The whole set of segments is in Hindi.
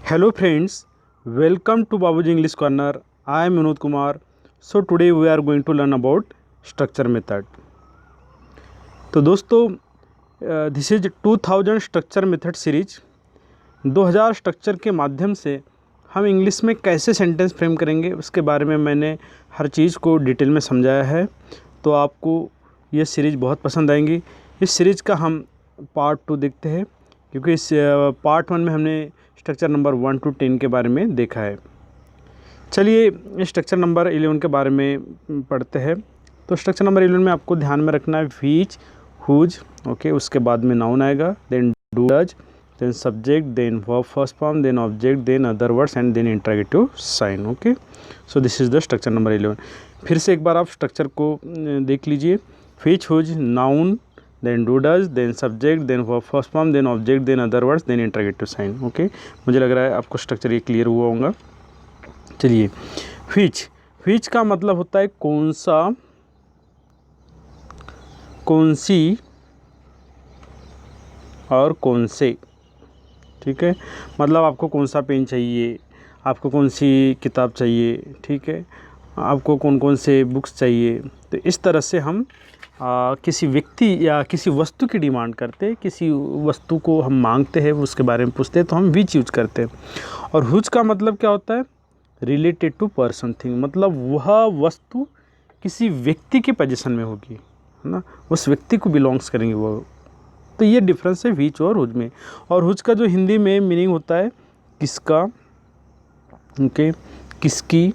Hello friends, welcome to Babuji English Corner. I am Vinod Kumar. So today we are going to learn about structure method. तो दोस्तों this is 2000 structure method series. 2000 structure के माध्यम से हम इंग्लिश में कैसे सेंटेंस फ्रेम करेंगे उसके बारे में मैंने हर चीज़ को डिटेल में समझाया है। तो आपको ये सीरीज़ बहुत पसंद आएंगी। इस सीरीज़ का हम पार्ट 2 देखते हैं, क्योंकि इस पार्ट 1 में हमने स्ट्रक्चर नंबर 1 to 10 के बारे में देखा है। चलिए स्ट्रक्चर नंबर 11 के बारे में पढ़ते हैं। तो स्ट्रक्चर नंबर 11 में आपको ध्यान में रखना है व्हिच, हुज, ओके। उसके बाद में नाउन आएगा, then do, does, then subject, then verb first form, then object, then other words and then interrogative sign. Okay, so this is the structure number 11। फिर से एक बार आप स्ट्रक्चर को देख लीजिए। Which, whose, noun, then do does, then subject, then verb first form, then object, then other words, then interrogative sign। Okay, मुझे लग रहा है आपको स्ट्रक्चर ये क्लियर हुआ होगा। चलिए व्हिच का मतलब होता है कौन सा, कौन सी और कौन से। ठीक है, मतलब आपको कौन सा पेन चाहिए, आपको कौन सी किताब चाहिए, ठीक है, आपको कौन कौन से बुक्स चाहिए। तो इस तरह से हम किसी व्यक्ति या किसी वस्तु की डिमांड करते हैं, किसी वस्तु को हम मांगते हैं, उसके बारे में पूछते हैं, तो हम व्हिच यूज करते हैं। और हुज का मतलब क्या होता है, रिलेटेड टू पर्सन थिंग, मतलब वह वस्तु किसी व्यक्ति के पोजीशन में होगी, है ना, उस व्यक्ति को बिलोंग्स करेंगे वो। तो ये डिफरेंस है व्हिच और हुज में। और हुज का जो हिंदी में मीनिंग होता है किसका, ओके, किसकी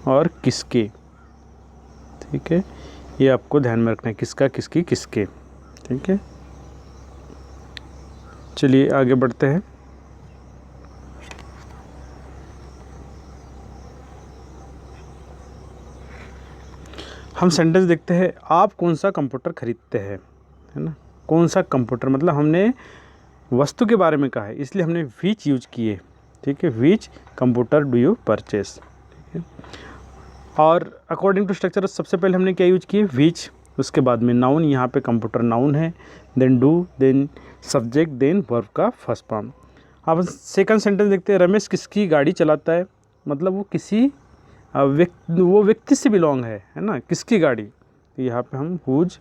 और किसके। ठीक है, ये आपको ध्यान में रखना है, किसका, किसकी, किसके। ठीक है, चलिए आगे बढ़ते हैं। हम सेंटेंस देखते हैं, आप कौन सा कंप्यूटर खरीदते हैं, है ना। कौन सा कंप्यूटर मतलब हमने वस्तु के बारे में कहा है, इसलिए हमने व्हिच यूज किए। ठीक है, which computer do you purchase. ठीक है, और अकॉर्डिंग टू स्ट्रक्चर सबसे पहले हमने क्या यूज किए, व्हिच, उसके बाद में नाउन, यहाँ पे कंप्यूटर नाउन है, then do, then subject, then verb का फर्स्ट फॉर्म। अब सेकंड सेंटेंस देखते हैं, रमेश किसकी गाड़ी चलाता है, मतलब वो किसी वो व्यक्ति से बिलोंग है ना, किसकी गाड़ी। तो यहाँ पे हम whose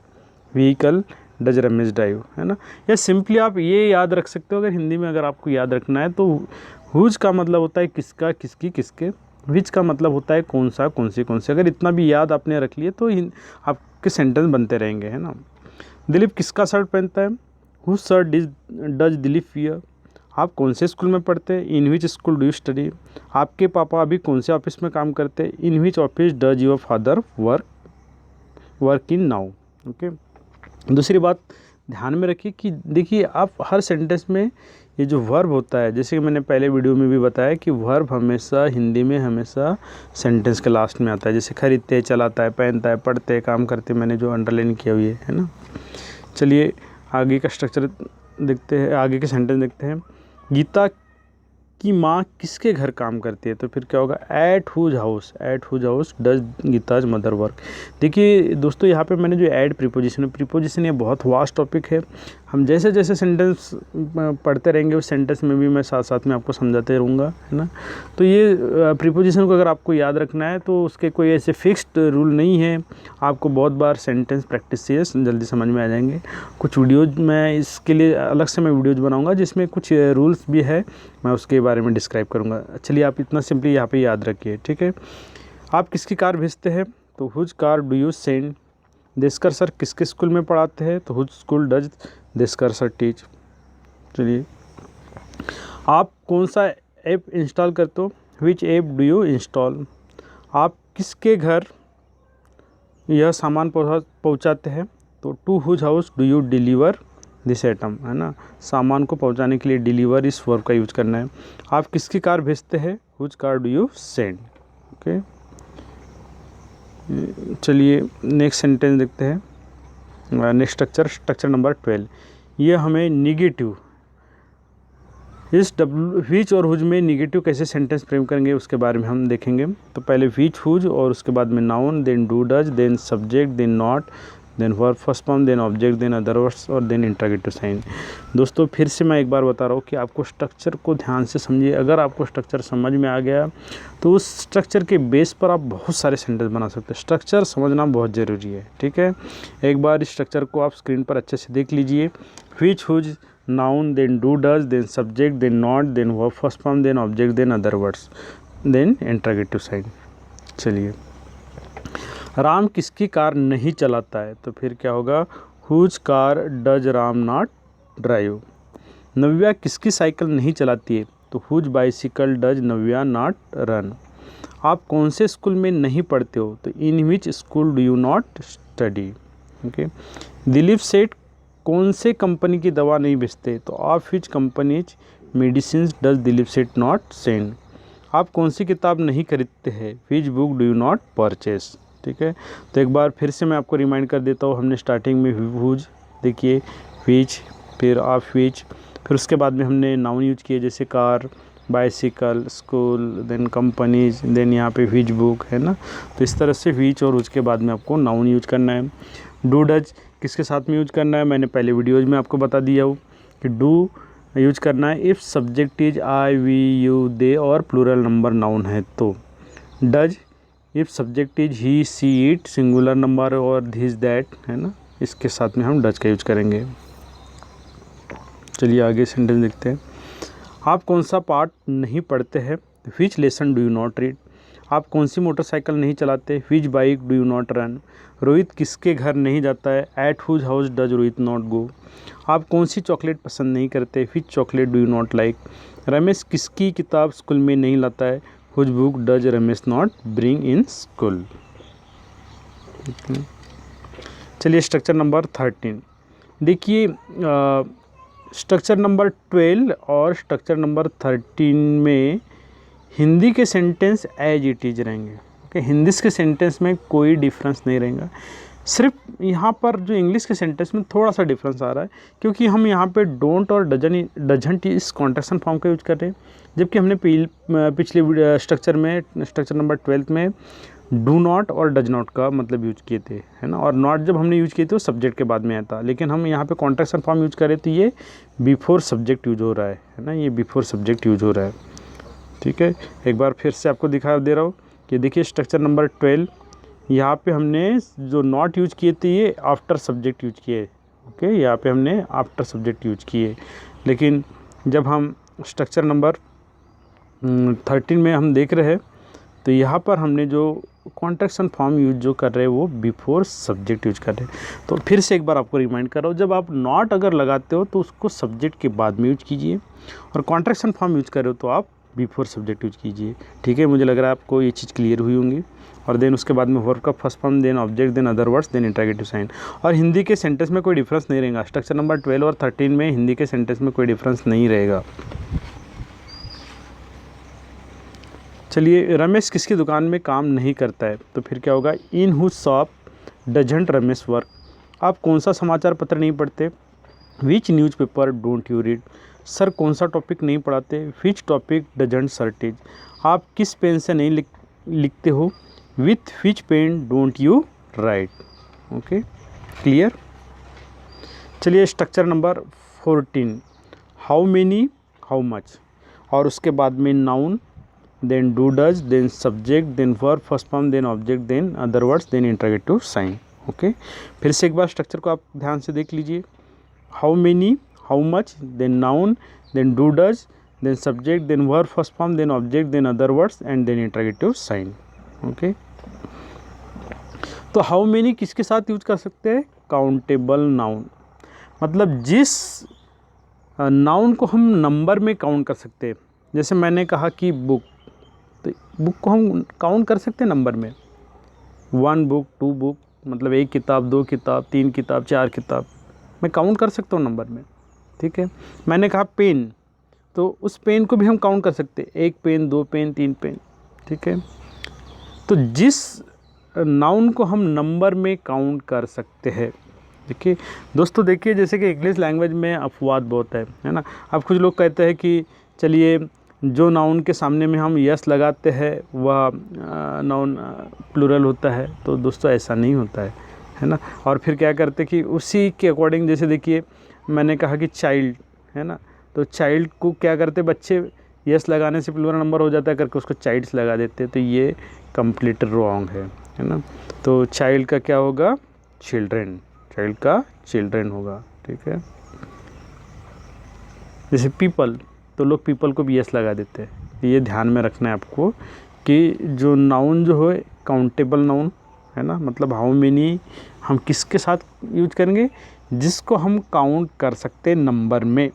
vehicle does Ramesh drive, है ना। या सिंपली आप ये याद रख सकते हो, अगर हिंदी में अगर आपको याद रखना है तो हुज का मतलब होता है किसका, किसकी, किसके। व्हिच का मतलब होता है कौन सा, कौन सी, कौन से। अगर इतना भी याद आपने रख लिए तो आपके सेंटेंस बनते रहेंगे, है ना। दिलीप किसका शर्ट पहनता है, whose shirt does Dilip wear. आप कौन से स्कूल में पढ़ते हैं, in which school do you study. आपके पापा अभी कौन से ऑफिस में काम करते हैं, in which office does your father work in now. Okay, दूसरी बात ध्यान में रखिए कि देखिए आप हर सेंटेंस में ये जो वर्ब होता है, जैसे कि मैंने पहले वीडियो में भी बताया कि वर्ब हमेशा हिंदी में हमेशा सेंटेंस के लास्ट में आता है। जैसे खरीदते, चलाता है, पहनता है, पढ़ते, काम करते, मैंने जो अंडरलाइन किया हुई है ना। चलिए आगे का स्ट्रक्चर देखते हैं, आगे के सेंटेंस देखते हैं। गीता की माँ किसके घर काम करती है, तो फिर क्या होगा, at whose house does Geeta's mother work. देखिए दोस्तों, यहाँ पे मैंने जो ऐड प्रीपोजिशन ये बहुत वास्ट टॉपिक है। हम जैसे जैसे सेंटेंस पढ़ते रहेंगे उस सेंटेंस में भी मैं साथ साथ में आपको समझाते रहूँगा, है ना। तो ये प्रीपोजिशन को अगर आपको याद रखना है तो उसके कोई ऐसे फिक्स्ड रूल नहीं है, आपको बहुत बार सेंटेंस प्रैक्टिस से जल्दी समझ में आ जाएंगे। कुछ वीडियोज मैं इसके लिए अलग से मैं वीडियोज बनाऊँगा जिसमें कुछ रूल्स भी है, मैं उसके बारे में डिस्क्राइब करूँगा। चलिए आप इतना सिंपली यहाँ पे याद रखिए। ठीक है, आप किसकी कार भेजते हैं, तो whose car do you send. Deshkar sir किसके स्कूल में पढ़ाते हैं, तो whose school does Deshkar sir teach. चलिए, आप कौन सा ऐप इंस्टॉल करते हो, which app do you install. आप किसके घर यह सामान पहुँचाते हैं, तो to whose house do you deliver this item, है ना। सामान को पहुंचाने के लिए डिलीवर इस वर्ब का यूज करना है। आप किसकी कार भेजते हैं, whose car do you send. Okay, चलिए नेक्स्ट सेंटेंस देखते हैं। Next structure number 12। ये हमें निगेटिव, इस व्हिच और हुज में निगेटिव कैसे सेंटेंस फ्रेम करेंगे उसके बारे में हम देखेंगे। तो पहले व्हिच, हुज, और उसके बाद में noun, then do does, then subject, then not, then verb first form, then object, then other words और देन इंटरोगेटिव साइन। दोस्तों फिर से मैं एक बार बता रहा हूँ कि आपको स्ट्रक्चर को ध्यान से समझिए। अगर आपको स्ट्रक्चर समझ में आ गया तो उस स्ट्रक्चर के बेस पर आप बहुत सारे सेंटेंस बना सकते हैं। स्ट्रक्चर समझना बहुत ज़रूरी है, ठीक है। एक बार इस स्ट्रक्चर को आप स्क्रीन पर अच्छे से देख लीजिए। Which, whose, noun, then do does, then subject, then not, then verb first form, then object, then other words, then interrogative sign. चलिए, राम किसकी कार नहीं चलाता है, तो फिर क्या होगा, whose car does Ram not drive. Navya किसकी साइकिल नहीं चलाती है, तो whose bicycle does Navya not run. आप कौन से स्कूल में नहीं पढ़ते हो, तो in which school do you not study. Okay. Dilip Seth कौन से कंपनी की दवा नहीं बेचते, तो of which companies medicine does Dilip Seth not send. आप कौन सी किताब नहीं खरीदते हैं, which book do you not purchase. ठीक है, तो एक बार फिर से मैं आपको रिमाइंड कर देता हूँ। हमने स्टार्टिंग में हुज देखिए, विच, फिर ऑफ विच, फिर उसके बाद में हमने नाउन यूज किए जैसे car, bicycle, school, then companies, then यहाँ पे विच बुक है ना। तो इस तरह से विच और उसके बाद में आपको नाउन यूज करना है। डू डज किसके साथ में यूज करना है, मैंने पहले वीडियोज में आपको बता दिया हूँ कि डू यूज करना है if subject is I, we, you, they और प्लूरल नंबर नाउन है तो। Does if subject is he, she, it, singular number और दिस, दैट है ना, इसके साथ में हम डज का यूज करेंगे। चलिए आगे सेंटेंस देखते हैं। आप कौन सा पार्ट नहीं पढ़ते हैं, which lesson do you not read. आप कौन सी मोटरसाइकिल नहीं चलाते, which bike do you not run. Rohit किसके घर नहीं जाता है, at whose house does Rohit not go. आप कौन सी चॉकलेट पसंद नहीं करते, which chocolate do you not like. Ramesh किसकी किताब स्कूल में नहीं लाता है, whose book does Ramesh not bring in school. चलिए स्ट्रक्चर नंबर 13 देखिए। स्ट्रक्चर नंबर 12 और स्ट्रक्चर नंबर 13 में हिंदी के सेंटेंस एज इट इज रहेंगे। ओके, हिंदी के सेंटेंस में कोई डिफरेंस नहीं रहेगा। सिर्फ यहाँ पर जो इंग्लिश के सेंटेंस में थोड़ा सा डिफरेंस आ रहा है, क्योंकि हम यहाँ पे डोंट और डजंट इस कॉन्ट्रैक्शन फॉर्म का यूज कर रहे हैं, जबकि हमने पिछले स्ट्रक्चर में, स्ट्रक्चर नंबर 12 में डू नॉट और डज नॉट का मतलब यूज किए थे, है ना। और नॉट जब हमने यूज किए थे वो सब्जेक्ट के बाद में आया था, लेकिन हम यहाँ पे कॉन्ट्रैक्शन फॉर्म यूज करें तो ये बिफोर सब्जेक्ट यूज हो रहा है ना, ये बिफोर सब्जेक्ट यूज हो रहा है। ठीक है, एक बार फिर से आपको दिखा दे रहा हूँ कि देखिए स्ट्रक्चर नंबर 12 यहाँ पे हमने जो नॉट यूज किए थे ये आफ्टर सब्जेक्ट यूज किए। ओके, यहाँ पे हमने आफ्टर सब्जेक्ट यूज किए, लेकिन जब हम स्ट्रक्चर नंबर 13 में हम देख रहे हैं तो यहाँ पर हमने जो कॉन्ट्रैक्शन फॉर्म यूज जो कर रहे हैं वो बिफोर सब्जेक्ट यूज कर रहे हैं। तो फिर से एक बार आपको रिमाइंड कर रहा हूँ, जब आप नॉट अगर लगाते हो तो उसको सब्जेक्ट के बाद में यूज कीजिए, और कॉन्ट्रैक्शन फॉर्म यूज कर रहे हो तो आप बिफोर सब्जेक्ट यूज कीजिए। ठीक है, मुझे लग रहा है आपको ये चीज़ क्लियर हुई होंगी। और देन उसके बाद में वर्ब का first form, then object, then other words, then interrogative sign. और हिंदी के सेंटेंस में कोई डिफरेंस नहीं रहेगा। स्ट्रक्चर नंबर 12 और 13 में हिंदी के सेंटेंस में कोई डिफरेंस नहीं रहेगा। चलिए, रमेश किसकी दुकान में काम नहीं करता है, तो फिर क्या होगा, in whose shop doesn't Ramesh work. आप कौन सा समाचार पत्र नहीं पढ़ते, which news paper don't you read. Sir कौन सा टॉपिक नहीं पढ़ाते, which topic doesn't sir teach. आप किस पेन से नहीं लिखते हो, with which pen don't you write. Okay, clear. चलिए structure number 14, how many, how much, और उसके बाद में noun, then do does, then subject, then verb first form, then object, then other words, then interrogative sign. Okay, फिर से एक बार स्ट्रक्चर को आप ध्यान से देख लीजिए। How many, how much, then noun, then do does, then subject, then verb first form, then object, then other words and then interrogative sign. Okay, तो हाउ मेनी किसके साथ यूज कर सकते हैं, काउंटेबल नाउन, मतलब जिस नाउन को हम नंबर में काउंट कर सकते हैं। जैसे मैंने कहा कि बुक, तो बुक को हम काउंट कर सकते हैं नंबर में, 1 बुक, 2 बुक, मतलब 1 किताब, 2 किताब, 3 किताब, 4 किताब, मैं काउंट कर सकता हूँ नंबर में। ठीक है, मैंने कहा पेन, तो उस पेन को भी हम काउंट कर सकते हैं, 1 पेन, 2 पेन, 3 पेन। ठीक है, तो जिस नाउन को हम नंबर में काउंट कर सकते हैं। देखिए दोस्तों, देखिए जैसे कि इंग्लिश लैंग्वेज में अपवाद बहुत है ना। अब कुछ लोग कहते हैं कि चलिए जो नाउन के सामने में हम यस लगाते हैं वह नाउन प्लूरल होता है, तो दोस्तों ऐसा नहीं होता है। है ना। और फिर क्या करते कि उसी के अकॉर्डिंग, जैसे देखिए मैंने कहा कि चाइल्ड, है ना, तो चाइल्ड को क्या करते बच्चे, यस लगाने से प्लूरल नंबर हो जाता है करके उसको चाइल्ड्स लगा देते, तो ये कंप्लीट रॉन्ग है ना। तो चाइल्ड का क्या होगा, चिल्ड्रेन, चाइल्ड का चिल्ड्रेन होगा, ठीक है। जैसे पीपल, तो लोग पीपल को भी यस लगा देते हैं। ये ध्यान में रखना है आपको कि जो नाउन जो है काउंटेबल नाउन है ना, मतलब हाउ मेनी हम किसके साथ यूज करेंगे, जिसको हम काउंट कर सकते हैं नंबर में,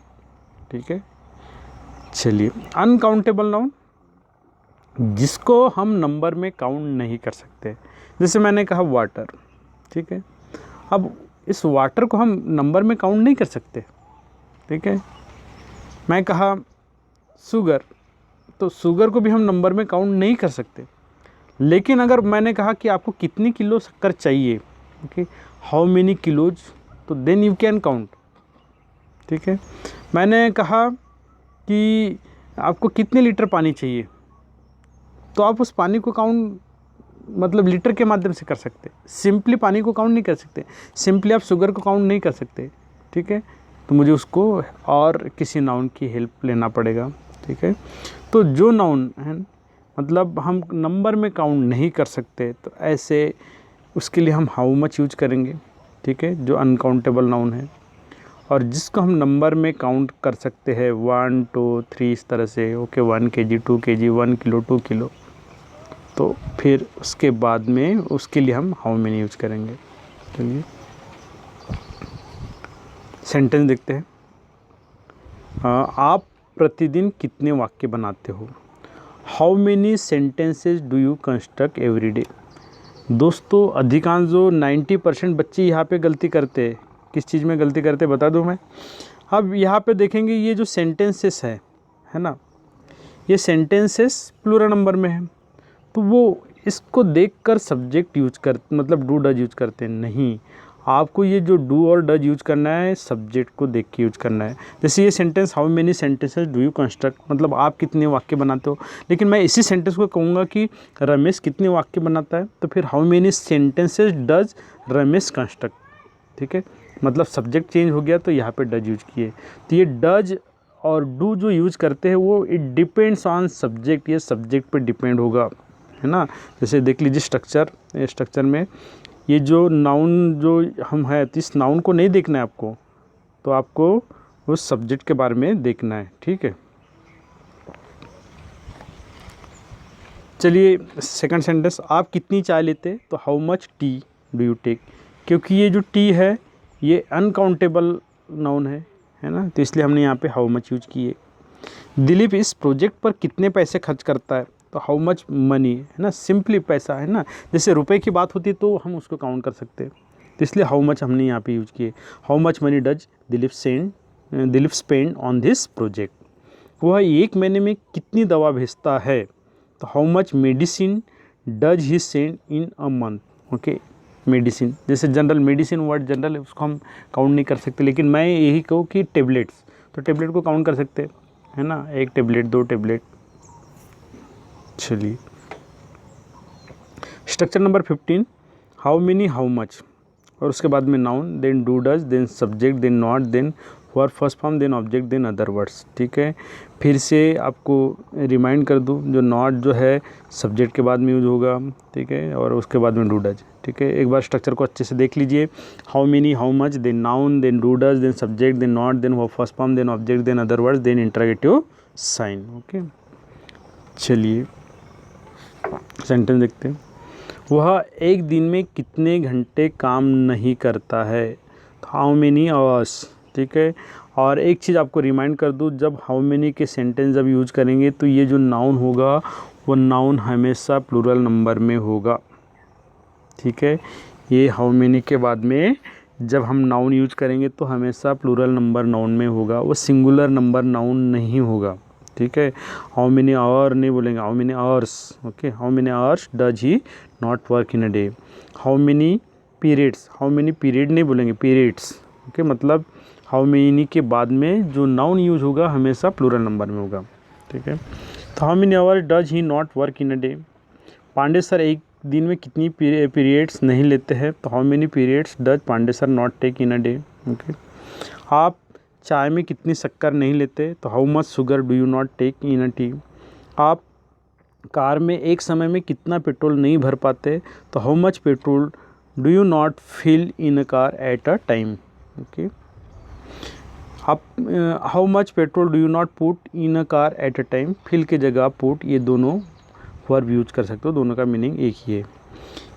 ठीक है। चलिए अनकाउंटेबल नाउन, जिसको हम नंबर में काउंट नहीं कर सकते, जैसे मैंने कहा वाटर, ठीक है। अब इस वाटर को हम नंबर में काउंट नहीं कर सकते, ठीक है। मैं कहा शुगर, तो शुगर को भी हम नंबर में काउंट नहीं कर सकते। लेकिन अगर मैंने कहा कि आपको कितनी किलो शक्कर चाहिए, ओके, हाउ मेनी किलोज, तो देन यू कैन काउंट, ठीक है। मैंने कहा कि आपको कितने लीटर पानी चाहिए, तो आप उस पानी को काउंट मतलब लीटर के माध्यम से कर सकते, सिंपली पानी को काउंट नहीं कर सकते, सिंपली आप शुगर को काउंट नहीं कर सकते, ठीक है। तो मुझे उसको और किसी नाउन की हेल्प लेना पड़ेगा, ठीक है। तो जो नाउन है मतलब हम नंबर में काउंट नहीं कर सकते, तो ऐसे उसके लिए हम हाउ मच यूज करेंगे, ठीक है, जो अनकाउंटेबल नाउन है। और जिसको हम नंबर में काउंट कर सकते हैं 1 2 3 इस तरह से, okay, 1 kg 2 kg 1 kilo 2 kilo, तो फिर उसके बाद में उसके लिए हम हाउ मेनी यूज करेंगे। चलिए सेंटेंस देखते हैं। आप प्रतिदिन कितने वाक्य बनाते हो, how many sentences do you construct every day. दोस्तों अधिकांश जो 90% बच्चे यहाँ पे गलती करते हैं, किस चीज़ में गलती करते हैं बता दूँ मैं। अब यहाँ पे देखेंगे ये जो सेंटेंसेस है ना, ये सेंटेंसेस प्लूरल नंबर में है, तो वो इसको देखकर सब्जेक्ट यूज कर मतलब डू डज यूज करते हैं, नहीं, आपको ये जो डू और डज यूज करना है सब्जेक्ट को देख के यूज करना है। जैसे ये sentence, how many sentences do you construct, मतलब आप कितने वाक्य बनाते हो, लेकिन मैं इसी सेंटेंस को कहूँगा कि रमेश कितने वाक्य बनाता है, तो फिर how many sentences does Ramesh construct, ठीक है, मतलब सब्जेक्ट चेंज हो गया तो यहाँ पे डज यूज किए। तो ये डज और डू जो यूज करते हैं वो इट डिपेंड्स ऑन सब्जेक्ट, ये सब्जेक्ट पे डिपेंड होगा, है ना। जैसे देख लीजिए स्ट्रक्चर में ये जो नाउन जो हम है, तो इस नाउन को नहीं देखना है आपको, तो आपको उस सब्जेक्ट के बारे में देखना है, ठीक है। चलिए सेकंड सेंटेंस, आप कितनी चाय लेते, तो how much tea do you take, क्योंकि ये जो टी है ये अनकाउंटेबल नाउन है ना, तो इसलिए हमने यहाँ पे हाउ मच यूज किए। दिलीप इस प्रोजेक्ट पर कितने पैसे खर्च करता है, तो हाउ मच मनी, है ना, सिंपली पैसा, है ना। जैसे रुपए की बात होती है तो हम उसको काउंट कर सकते हैं, तो इसलिए हाउ मच हमने यहाँ पे यूज किए। How much money does Dilip spend on this project, वह एक महीने में कितनी दवा भेजता है, तो how much medicine does he send in a month, okay, medicine, जैसे जनरल मेडिसिन वर्ड जनरल है उसको हम काउंट नहीं कर सकते, लेकिन मैं यही कहूँ कि टेबलेट्स, तो टेबलेट को काउंट कर सकते हैं, है ना, 1 टेबलेट 2 टेबलेट। चलिए structure number 15, how many how much, और उसके बाद में noun, then do does, then subject, then not, then verb first form, then object, then other words, ठीक है। फिर से आपको रिमाइंड कर दूं, जो नॉट जो है सब्जेक्ट के बाद में यूज होगा, ठीक है, और उसके बाद में डू डज, ठीक है। एक बार स्ट्रक्चर को अच्छे से देख लीजिए, how many how much, then noun, then do does, then subject, then not, then verb first form, then object, then other words, then interrogative sign, okay. चलिए सेंटेंस देखते हैं, वह एक दिन में कितने घंटे काम नहीं करता है, हाउ मेनी आवर्स, ठीक है। और एक चीज़ आपको रिमाइंड कर दूँ, जब हाउ मेनी के सेंटेंस जब यूज करेंगे तो ये जो नाउन होगा वो नाउन हमेशा प्लूरल नंबर में होगा, ठीक है। ये हाउ मेनी के बाद में जब हम नाउन यूज करेंगे तो हमेशा प्लूरल नंबर नाउन में होगा, वो सिंगुलर नंबर नाउन नहीं होगा, ठीक है। हाउ मेनी आवर नहीं बोलेंगे, how many hours, okay, how many hours does he not work in a day. How many periods, how many period नहीं बोलेंगे, पीरियड्स, ओके, मतलब हाउ मेनी के बाद में जो नाउन यूज होगा हमेशा प्लूरल नंबर में होगा, ठीक है। तो how many hour does he not work in a day, Pandey sir एक दिन में कितनी पीरियड्स नहीं लेते हैं, तो how many periods does Pandey sir not take in a day. Okay. आप चाय में कितनी शक्कर नहीं लेते, तो how much sugar do you not take in a tea. आप कार में एक समय में कितना पेट्रोल नहीं भर पाते, तो how much petrol do you not fill in a car at a time. Okay. आप how much petrol do you not put in a car at a time, fill की जगह पुट, ये दोनों वर्ब यूज कर सकते हो, दोनों का मीनिंग एक ही है।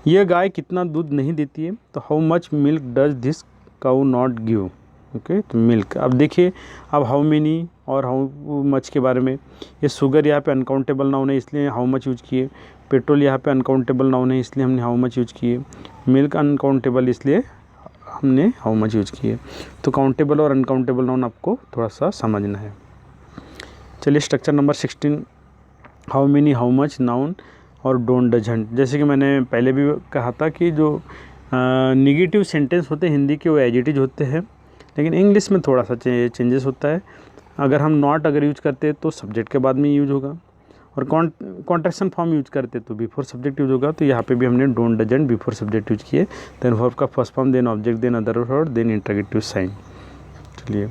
यह गाय कितना दूध नहीं देती है, तो how much milk does this cow not give. Okay, तो मिल्क। अब देखिए, अब हाउ मेनी और हाउ मच के बारे में, ये शुगर यहाँ पे अनकाउंटेबल नाउन है इसलिए हाउ मच यूज किए, पेट्रोल यहाँ पे अनकाउंटेबल नाउन है इसलिए हमने हाउ मच यूज किए, मिल्क अनकाउंटेबल इसलिए हमने हाउ मच यूज किए। तो काउंटेबल और अनकाउंटेबल नाउन आपको थोड़ा सा समझना है। चलिए structure number 16, how many, how much, noun और डोंट डजंट। जैसे कि मैंने पहले भी कहा था कि जो निगेटिव सेंटेंस होते हैं हिंदी के वो एज इट इज होते हैं, लेकिन इंग्लिश में थोड़ा सा चेंजेस होता है। अगर हम नॉट अगर यूज करते हैं तो सब्जेक्ट के बाद में यूज होगा, और कॉन्ट्रैक्शन फॉर्म यूज करते तो बिफोर सब्जेक्ट यूज होगा। तो यहाँ पे भी हमने don't doesn't before subject use किए, देन वर्ब का first form, then object, then other word, then interrogative sign. चलिए,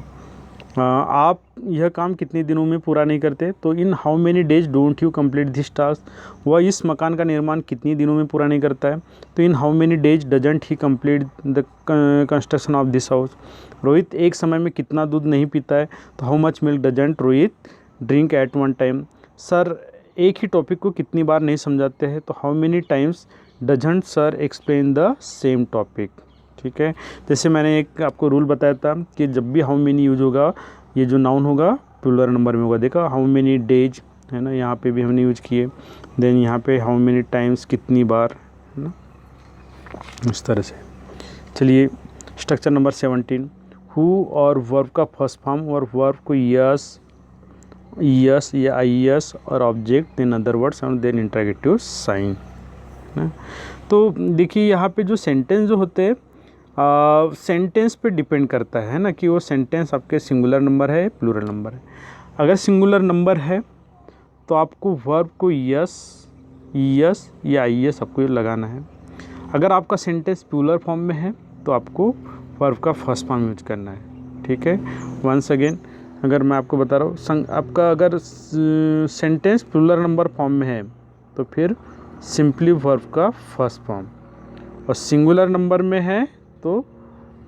आप यह काम कितने दिनों में पूरा नहीं करते, तो in how many days don't you complete this task. वह इस मकान का निर्माण कितनी दिनों में पूरा नहीं करता है, तो in how many days doesn't he complete the construction of this house. Rohit एक समय में कितना दूध नहीं पीता है, तो how much milk doesn't Rohit drink eight one time. Sir एक ही टॉपिक को कितनी बार नहीं समझाते हैं, तो how many times doesn't sir explain the same topic. ठीक है, जैसे मैंने एक आपको रूल बताया था कि जब भी हाउ मेनी यूज होगा, ये जो नाउन होगा प्लूरल नंबर में होगा। देखा, हाउ मेनी डेज है ना, यहाँ पे भी हमने यूज किए। देन यहाँ पे हाउ मेनी टाइम्स, कितनी बार, है ना, इस तरह से। चलिए स्ट्रक्चर नंबर 17, हु और वर्ब का फर्स्ट फॉर्म और वर्ब को यस या आई एस और ऑब्जेक्ट, देन अदर वर्ड्स और देन इंटरोगेटिव साइन। तो देखिए यहाँ पे जो सेंटेंस जो होते हैं सेंटेंस पे डिपेंड करता है ना, कि वो सेंटेंस आपके सिंगुलर नंबर है प्लूरल नंबर है। अगर सिंगुलर नंबर है तो आपको वर्ब को यस या आई एस आपको लगाना है। अगर आपका सेंटेंस प्लूरल फॉर्म में है तो आपको वर्ब का फर्स्ट फॉर्म यूज करना है। ठीक है, वंस अगेन अगर मैं आपको बता रहा हूँ, आपका अगर सेंटेंस प्लूरल नंबर फॉर्म में है तो फिर सिंपली वर्ब का फर्स्ट फॉर्म, और सिंगुलर नंबर में है तो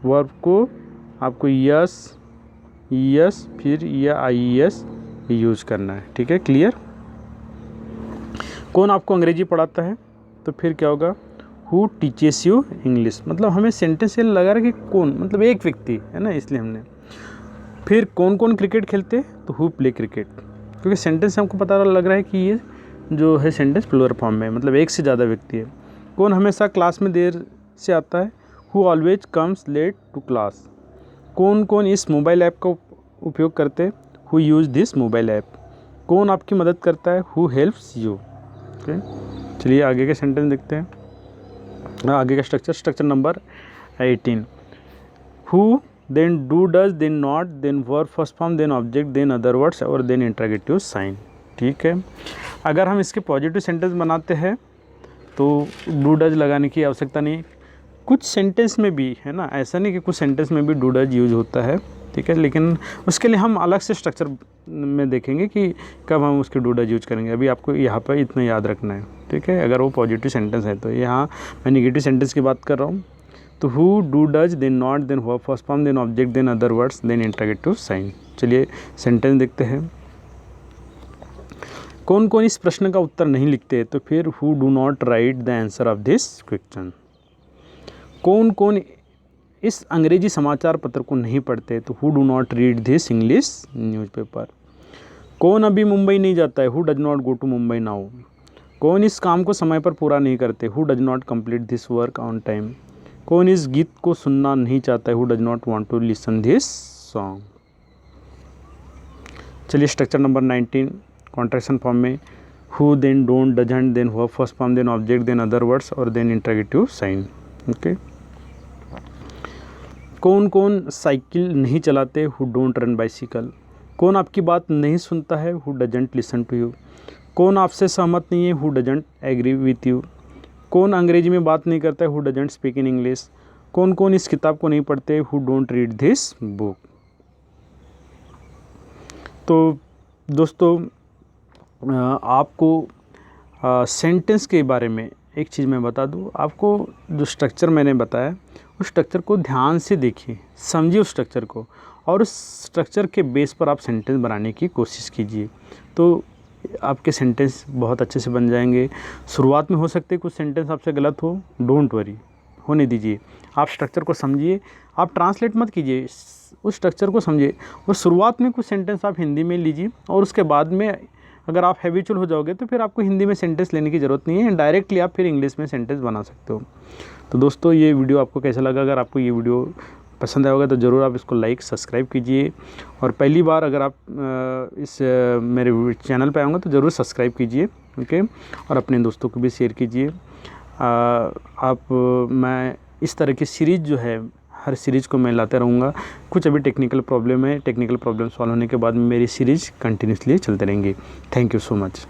वर्ब को आपको यस फिर या आई एस यूज करना है। ठीक है, क्लियर। कौन आपको अंग्रेजी पढ़ाता है, तो फिर क्या होगा, हु टीचेस यू इंग्लिश। मतलब हमें सेंटेंस से लगा रहा है कि कौन, मतलब एक व्यक्ति है ना, इसलिए हमने। फिर कौन कौन क्रिकेट खेलते हैं, तो हु प्ले क्रिकेट, क्योंकि सेंटेंस से हमको पता लग रहा है कि ये जो है सेंटेंस प्लूरल फॉर्म में है, मतलब एक से ज़्यादा व्यक्ति है। कौन हमेशा क्लास में देर से आता है, who always comes late to class. कौन कौन इस मोबाइल ऐप का उपयोग करते हैं, who use this mobile app. कौन आपकी मदद करता है, हु हेल्प्स यू। ओके, चलिए आगे के सेंटेंस देखते हैं। आगे का structure number 18, who, then do does, then not, then verb first form, then object, then other words और देन इंटरोगेटिव साइन। ठीक है, अगर हम इसके पॉजिटिव सेंटेंस बनाते हैं तो डू डज लगाने की आवश्यकता नहीं। कुछ सेंटेंस में भी है ना, ऐसा नहीं कि कुछ सेंटेंस में भी डू डज यूज होता है। ठीक है, लेकिन उसके लिए हम अलग से स्ट्रक्चर में देखेंगे कि कब हम उसके डू डज यूज करेंगे। अभी आपको यहाँ पर इतना याद रखना है। ठीक है, अगर वो पॉजिटिव सेंटेंस है तो। यहाँ मैं निगेटिव सेंटेंस की बात कर रहा हूँ, तो who, do does, then not, then verb first form, then object, then other words, then interrogative sign. चलिए सेंटेंस देखते हैं। कौन कौन इस प्रश्न का उत्तर नहीं लिखते, तो फिर who do not right the answer of this question. कौन कौन इस अंग्रेजी समाचार पत्र को नहीं पढ़ते, तो who do not read this English newspaper. कौन अभी मुंबई नहीं जाता है, who does not go to Mumbai now. कौन इस काम को समय पर पूरा नहीं करते, who does not complete this work on time. कौन इस गीत को सुनना नहीं चाहता है, who does not want to listen this song. चलिए स्ट्रक्चर नंबर 19 कॉन्ट्रैक्शन फॉर्म में, who, then don't, doesn't, then verb first form, then object, then other words और देन इंटरोगेटिव साइन। ओके, कौन कौन साइकिल नहीं चलाते, हु डोंट रन बाइसिकल। कौन आपकी बात नहीं सुनता है, who doesn't listen to you. कौन आपसे सहमत नहीं है, who doesn't agree with you. कौन अंग्रेजी में बात नहीं करता है, who doesn't speak in English. कौन कौन इस किताब को नहीं पढ़ते, who don't read this book. तो दोस्तों आपको सेंटेंस के बारे में एक चीज़ मैं बता दूं, आपको जो स्ट्रक्चर मैंने बताया उस स्ट्रक्चर को ध्यान से देखिए, समझिए उस स्ट्रक्चर को, और उस स्ट्रक्चर के बेस पर आप सेंटेंस बनाने की कोशिश कीजिए। तो आपके सेंटेंस बहुत अच्छे से बन जाएंगे। शुरुआत में हो सकते कुछ सेंटेंस आपसे गलत हो, डोंट वरी, होने दीजिए। आप स्ट्रक्चर को समझिए, आप ट्रांसलेट मत कीजिए, उस स्ट्रक्चर को समझिए। और शुरुआत में कुछ सेंटेंस आप हिंदी में लीजिए, और उसके बाद में अगर आप हैबिचुअल हो जाओगे तो फिर आपको हिंदी में सेंटेंस लेने की ज़रूरत नहीं है, डायरेक्टली आप फिर इंग्लिश में सेंटेंस बना सकते हो। तो दोस्तों ये वीडियो आपको कैसा लगा? अगर आपको ये वीडियो पसंद आया होगा तो ज़रूर आप इसको लाइक सब्सक्राइब कीजिए, और पहली बार अगर आप मेरे चैनल पे आएंगे तो ज़रूर सब्सक्राइब कीजिए, ओके, और अपने दोस्तों को भी शेयर कीजिए। मैं इस तरह की सीरीज़ जो है, हर सीरीज़ को मैं लाते रहूँगा। कुछ अभी टेक्निकल प्रॉब्लम है, टेक्निकल प्रॉब्लम सॉल्व होने के बाद मेरी सीरीज़ कंटिन्यूसली चलते रहेंगी। Thank you so much.